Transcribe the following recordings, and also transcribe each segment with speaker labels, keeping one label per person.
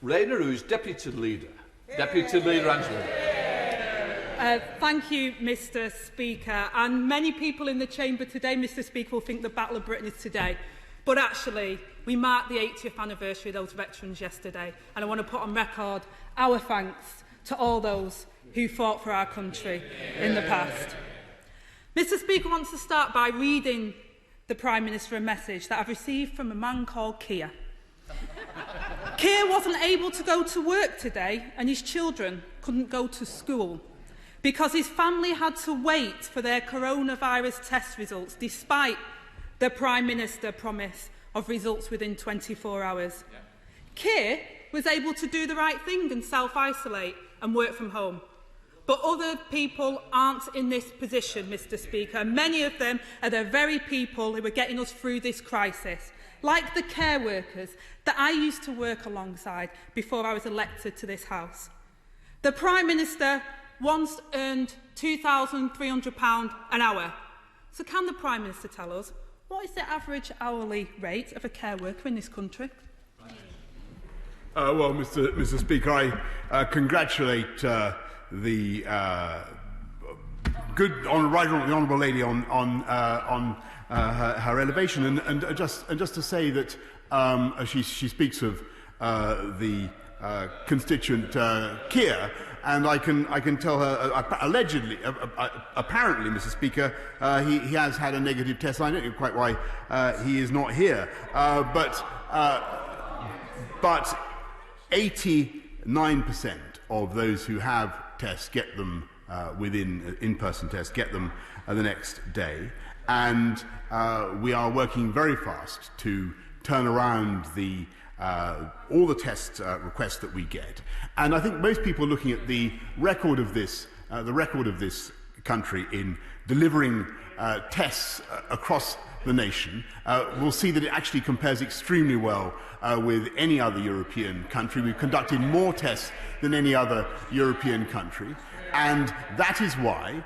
Speaker 1: Rayner, who's Deputy Leader. Deputy Leader Angela.
Speaker 2: Thank you, Mr Speaker. And many people in the chamber today, Mr Speaker, will think the Battle of Britain is today. But actually, we marked the 80th anniversary of those veterans yesterday. And I want to put on record our thanks to all those who fought for our country in the past. Mr Speaker wants to start by reading the Prime Minister a message that I've received from a man called Keir. Keir wasn't able to go to work today and his children couldn't go to school because his family had to wait for their coronavirus test results despite the Prime Minister's promise of results within 24 hours. Yeah. Keir was able to do the right thing and self-isolate and work from home. But other people aren't in this position, Mr Speaker. Many of them are the very people who are getting us through this crisis, like the care workers that I used to work alongside before I was elected to this House. The Prime Minister once earned £2,300 an hour. So can the Prime Minister tell us what is the average hourly rate of a care worker in this country?
Speaker 3: Well, Mr Speaker, I congratulate the the honourable lady on her elevation, and just to say that she speaks of the constituent Keir, and I can tell her allegedly, apparently, Mr Speaker, he has had a negative test. I don't know quite why he is not here, but 89% of those who have tests get them within in-person tests, get them the next day, and we are working very fast to turn around all the test requests that we get. And I think most people looking at the record of this country in delivering tests across the nation will see that it actually compares extremely well with any other European country. We've conducted more tests than any other European country, and that is why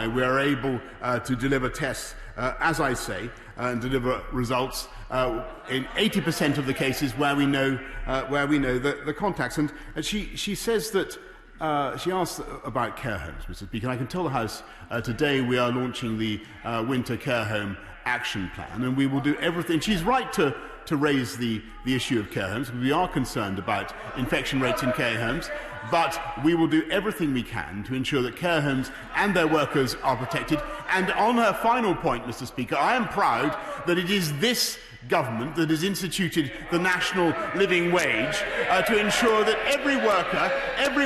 Speaker 3: we are able to deliver tests, as I say, and deliver results in 80% of the cases where we know the contacts. And she says that she asked about care homes, Mr Speaker. And I can tell the House today we are launching the Winter Care Home Action Plan, and we will do everything. She's right to raise the issue of care homes. We are concerned about infection rates in care homes, but we will do everything we can to ensure that care homes and their workers are protected. And on her final point, Mr Speaker, I am proud that it is this government that has instituted the national living wage to ensure that every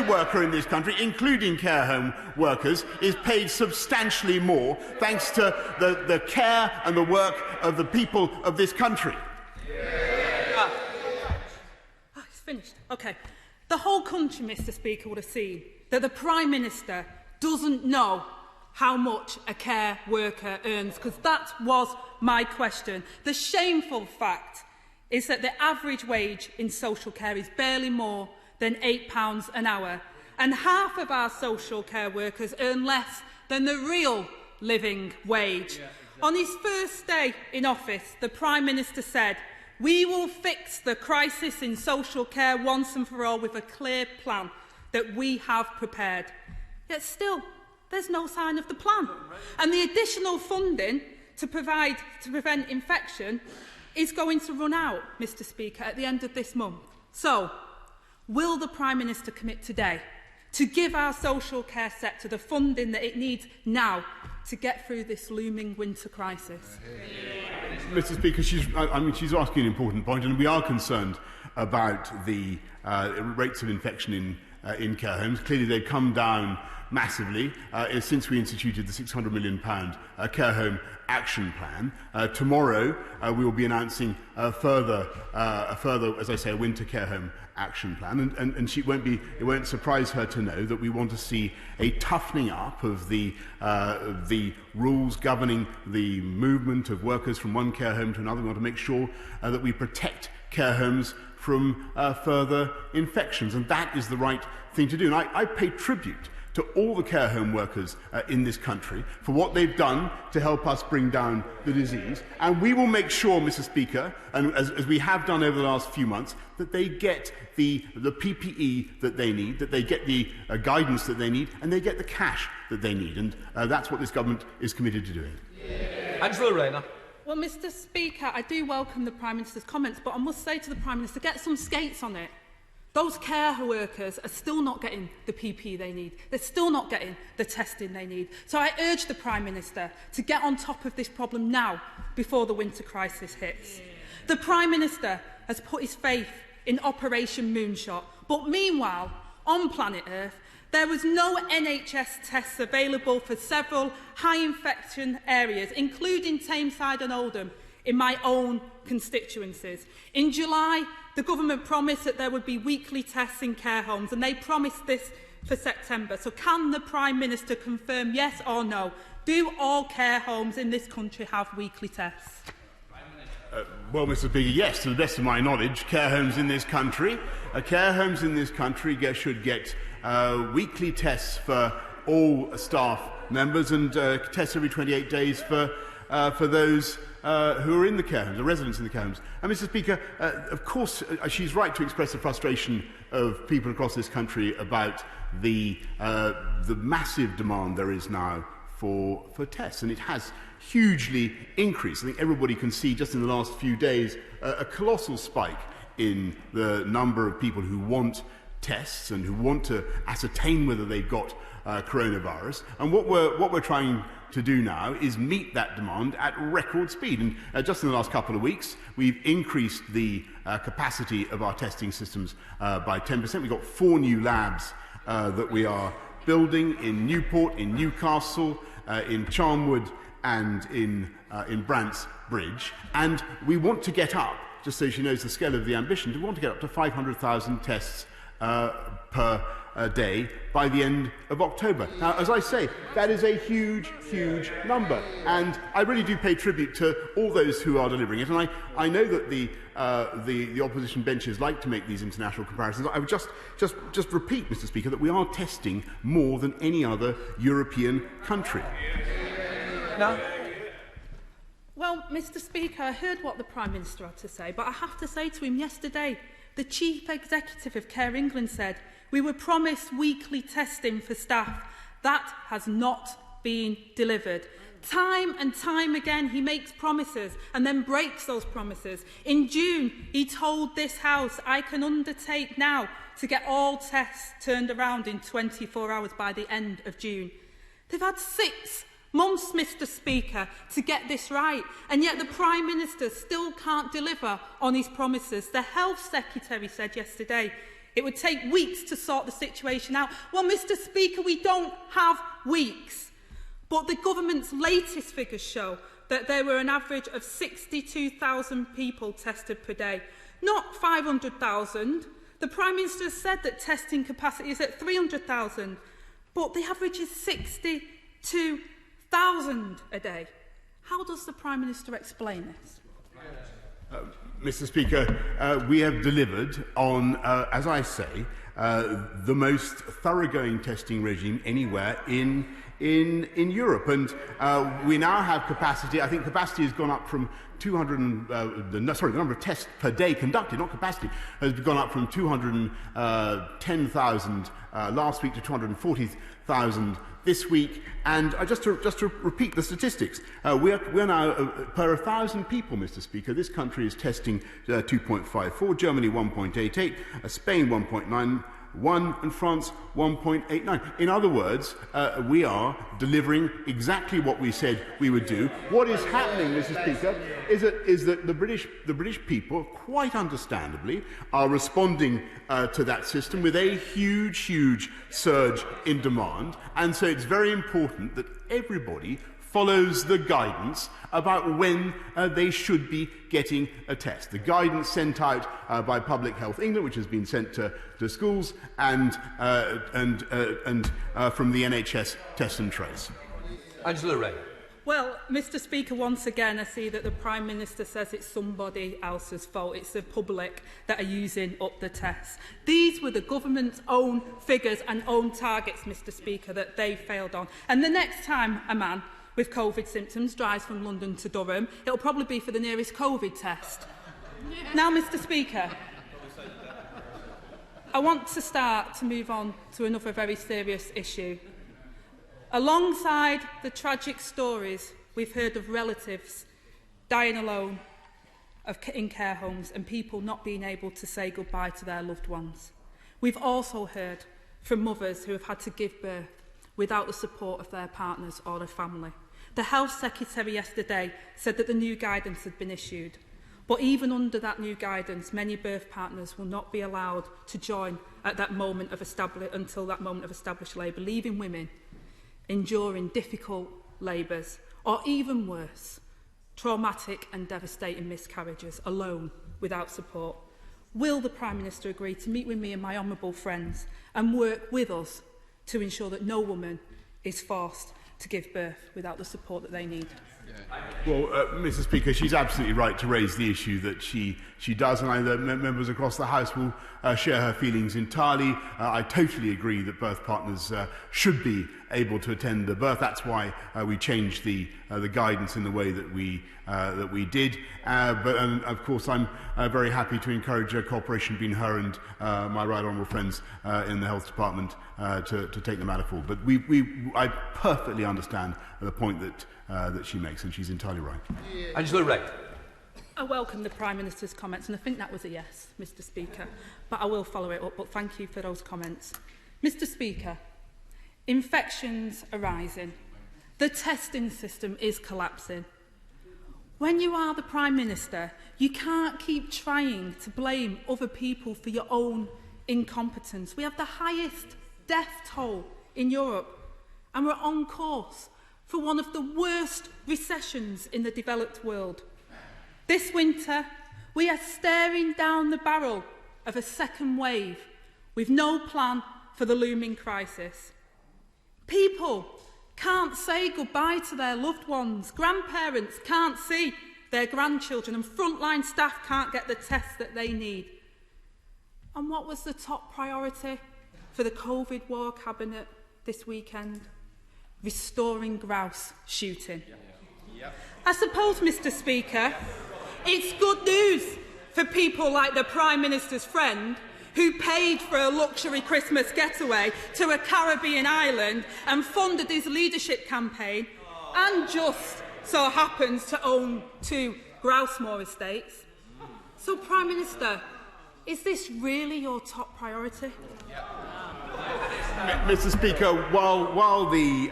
Speaker 3: worker in this country, including care home workers, is paid substantially more thanks to the care and the work of the people of this country.
Speaker 2: It's finished. Okay. The whole country, Mr Speaker, would have seen that the Prime Minister doesn't know how much a care worker earns, because that was my question. The shameful fact is that the average wage in social care is barely more than £8 an hour, and half of our social care workers earn less than the real living wage. Yeah, exactly. On his first day in office, the Prime Minister said, "We will fix the crisis in social care once and for all with a clear plan that we have prepared." Yet still, there's no sign of the plan. And the additional funding to prevent infection is going to run out, Mr Speaker, at the end of this month. So, will the Prime Minister commit today to give our social care sector the funding that it needs now to get through this looming winter crisis?
Speaker 3: Mr Speaker, she's asking an important point, and we are concerned about the rates of infection in care homes. Clearly, they've come down massively since we instituted the £600 million care home action plan. Tomorrow, we will be announcing a further, as I say, a winter care home action plan, and it won't surprise her to know that we want to see a toughening up of the rules governing the movement of workers from one care home to another. We want to make sure that we protect care homes from further infections, and that is the right thing to do. And I pay tribute to all the care home workers in this country for what they've done to help us bring down the disease. And we will make sure, Mr. Speaker, and as we have done over the last few months, that they get the PPE that they need, that they get the guidance that they need, and they get the cash that they need. And that's what this government is committed to doing.
Speaker 1: Angela Rayner.
Speaker 2: Well, Mr. Speaker, I do welcome the Prime Minister's comments, but I must say to the Prime Minister, get some skates on it. Those care workers are still not getting the PPE they need. They're still not getting the testing they need. So I urge the Prime Minister to get on top of this problem now, before the winter crisis hits. The Prime Minister has put his faith in Operation Moonshot, but meanwhile, on planet Earth, there was no NHS tests available for several high infection areas, including Tameside and Oldham, in my own constituencies. In July, the government promised that there would be weekly tests in care homes, and they promised this for September. So can the Prime Minister confirm, yes or no, do all care homes in this country have weekly tests?
Speaker 3: Well, Mr. Speaker, yes, to the best of my knowledge, care homes in this country should get weekly tests for all staff members and tests every 28 days for those who are in the care homes, the residents in the care homes. And, Mr. Speaker, of course, she's right to express the frustration of people across this country about the massive demand there is now for tests, and it has hugely increased. I think everybody can see just in the last few days a colossal spike in the number of people who want tests and who want to ascertain whether they've got coronavirus. And what we're trying to do now is meet that demand at record speed. And just in the last couple of weeks, we've increased the capacity of our testing systems by 10%. We've got 4 new labs that we are building in Newport, in Newcastle, in Charnwood, and in Brant's-Bridge. And we want to get up, just so she knows the scale of the ambition, we want to get up to 500,000 tests per day by the end of October. Now, as I say, that is a huge, huge number, and I really do pay tribute to all those who are delivering it. And I know that the opposition benches like to make these international comparisons. I would just repeat, Mr. Speaker, that we are testing more than any other European country.
Speaker 1: No.
Speaker 2: Well, Mr. Speaker, I heard what the Prime Minister had to say, but I have to say to him yesterday, the Chief Executive of Care England said, we were promised weekly testing for staff. That has not been delivered. Time and time again, he makes promises and then breaks those promises. In June, he told this House, I can undertake now to get all tests turned around in 24 hours by the end of June. They've had 6 months, Mr. Speaker, to get this right, and yet the Prime Minister still can't deliver on his promises. The Health Secretary said yesterday it would take weeks to sort the situation out. Well, Mr. Speaker, we don't have weeks, but the government's latest figures show that there were an average of 62,000 people tested per day, not 500,000. The Prime Minister has said that testing capacity is at 300,000, but the average is 62,000 a day. How does the Prime Minister explain this?
Speaker 3: Mr. Speaker, we have delivered on, as I say, the most thoroughgoing testing regime anywhere in Europe, and we now have capacity. I think capacity has gone up from 200. The number of tests per day conducted, not capacity, has gone up from 210,000 last week to 240,000 this week. And just to repeat the statistics, we're now per 1,000 people, Mr. Speaker. This country is testing 2.54, Germany 1.88, Spain 1.91, and France 1.89. In other words, we are delivering exactly what we said we would do. What is happening, Mr. Speaker, is that the British people, quite understandably, are responding to that system with a huge surge in demand, and so it's very important that everybody follows the guidance about when they should be getting a test. The guidance sent out by Public Health England, which has been sent to schools, and from the NHS Test and Trace.
Speaker 1: Angela Rayner.
Speaker 2: Well, Mr Speaker, once again I see that the Prime Minister says it's somebody else's fault. It's the public that are using up the tests. These were the government's own figures and own targets, Mr Speaker, that they failed on. And the next time a man with COVID symptoms drives from London to Durham, it'll probably be for the nearest COVID test. Now, Mr Speaker, I want to start to move on to another very serious issue. Alongside the tragic stories we've heard of relatives dying alone in care homes and people not being able to say goodbye to their loved ones, we've also heard from mothers who have had to give birth without the support of their partners or their family. The Health Secretary yesterday said that the new guidance had been issued, but even under that new guidance, many birth partners will not be allowed to join at that moment of until that moment of established labour, leaving women enduring difficult labours, or even worse, traumatic and devastating miscarriages alone without support. Will the Prime Minister agree to meet with me and my honourable friends and work with us to ensure that no woman is forced to give birth without the support that they need?
Speaker 3: Well, Mr Speaker, she's absolutely right to raise the issue that she does, and I, the members across the House will share her feelings entirely. I totally agree that birth partners should be able to attend the birth. That's why we changed the guidance in the way that we did. But of course, I'm very happy to encourage cooperation between her and my right honourable friends in the Health Department to take the matter forward. But I perfectly understand the point that she makes, and she's entirely right.
Speaker 1: Angela Wright.
Speaker 2: I welcome the Prime Minister's comments, and I think that was a yes, Mr Speaker, but I will follow it up. But thank you for those comments. Mr Speaker, infections are rising. The testing system is collapsing. When you are the Prime Minister, you can't keep trying to blame other people for your own incompetence. We have the highest death toll in Europe, and we're on course for one of the worst recessions in the developed world. This winter, we are staring down the barrel of a second wave with no plan for the looming crisis. People can't say goodbye to their loved ones, grandparents can't see their grandchildren, and frontline staff can't get the tests that they need. And what was the top priority for the COVID War Cabinet this weekend? Restoring grouse shooting. I suppose, Mr Speaker, it's good news for people like the Prime Minister's friend who paid for a luxury Christmas getaway to a Caribbean island and funded his leadership campaign and just so happens to own 2 Grousemore estates. So, Prime Minister, is this really your top priority?
Speaker 3: Mr Speaker, while the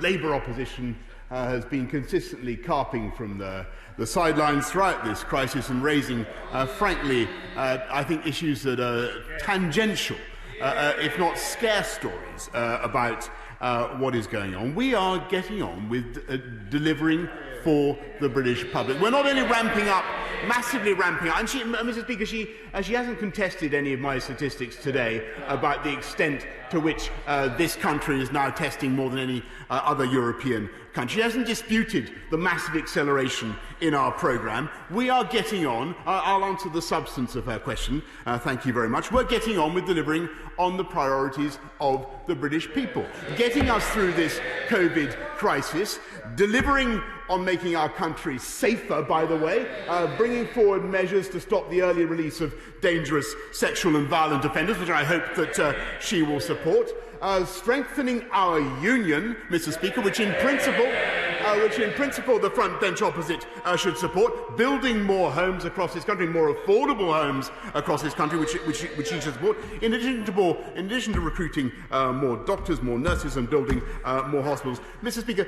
Speaker 3: Labour opposition has been consistently carping from the sidelines throughout this crisis and raising, frankly, I think issues that are tangential, if not scarce stories about what is going on, we are getting on with delivering for the British public. We're not only ramping up, massively ramping up, and Mr Speaker, she hasn't contested any of my statistics today about the extent to which this country is now testing more than any other European country. She hasn't disputed the massive acceleration in our programme. We are getting on. I'll answer the substance of her question. Thank you very much. We're getting on with delivering on the priorities of the British people, getting us through this COVID crisis, delivering on making our country safer, by the way, bringing forward measures to stop the early release of dangerous sexual and violent offenders, which I hope that she will support, strengthening our union, Mr Speaker, which in principle the front bench opposite should support, building more homes across this country, more affordable homes across this country, which she should support, in addition to recruiting more doctors, more nurses, and building more hospitals. Mr Speaker,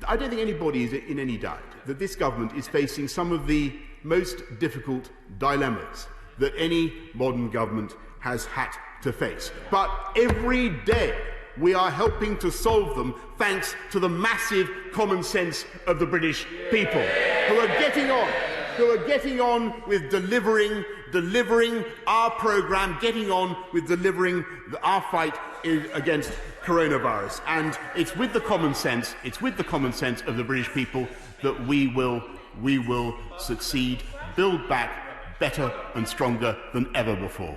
Speaker 3: I don't think anybody is in any doubt that this government is facing some of the most difficult dilemmas that any modern government has had to face. But every day we are helping to solve them thanks to the massive common sense of the British people, who are getting on who are getting on with delivering our programme, getting on with delivering our fight against coronavirus. And it's with the common sense of the British people that we will succeed, build back better and stronger than ever before.